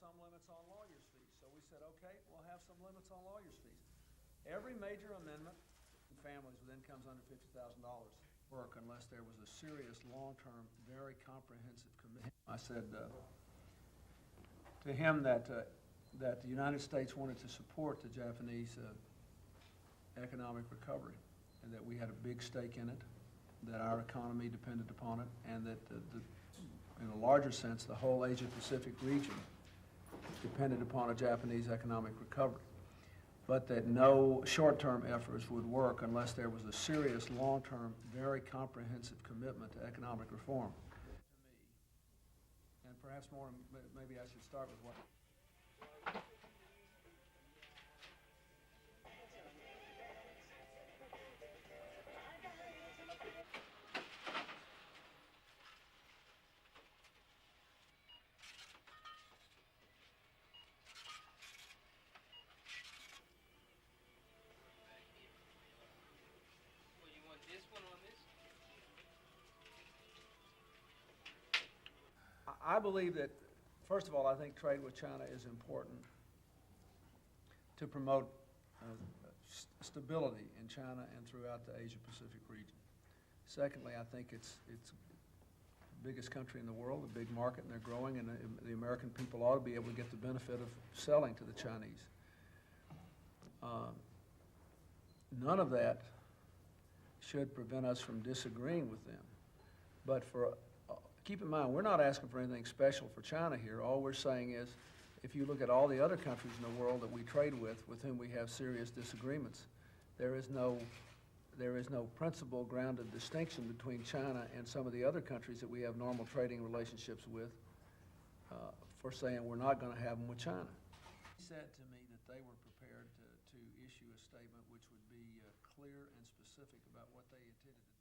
some limits on lawyers' fees. So we said, okay, we'll have some limits on lawyers' fees. Every major amendment in families with incomes under $50,000 work unless there was a serious, long-term, very comprehensive commitment. I said to him that the United States wanted to support the Japanese economic recovery, and that we had a big stake in it, that our economy depended upon it, and that in a larger sense, the whole Asia-Pacific region depended upon a Japanese economic recovery, but that no short-term efforts would work unless there was a serious, long-term, very comprehensive commitment to economic reform. To me, and perhaps more, maybe I should start with what. This one on this? I believe that, first of all, I think trade with China is important to promote stability in China and throughout the Asia-Pacific region. Secondly, I think it's the biggest country in the world, a big market, and they're growing, and the American people ought to be able to get the benefit of selling to the Chinese. None of that should prevent us from disagreeing with them. But keep in mind, we're not asking for anything special for China here. All we're saying is, if you look at all the other countries in the world that we trade with whom we have serious disagreements, there is no principle grounded distinction between China and some of the other countries that we have normal trading relationships with for saying we're not going to have them with China. He said to me that they were prepared to issue a statement which would be clear and specific about what they intended to do.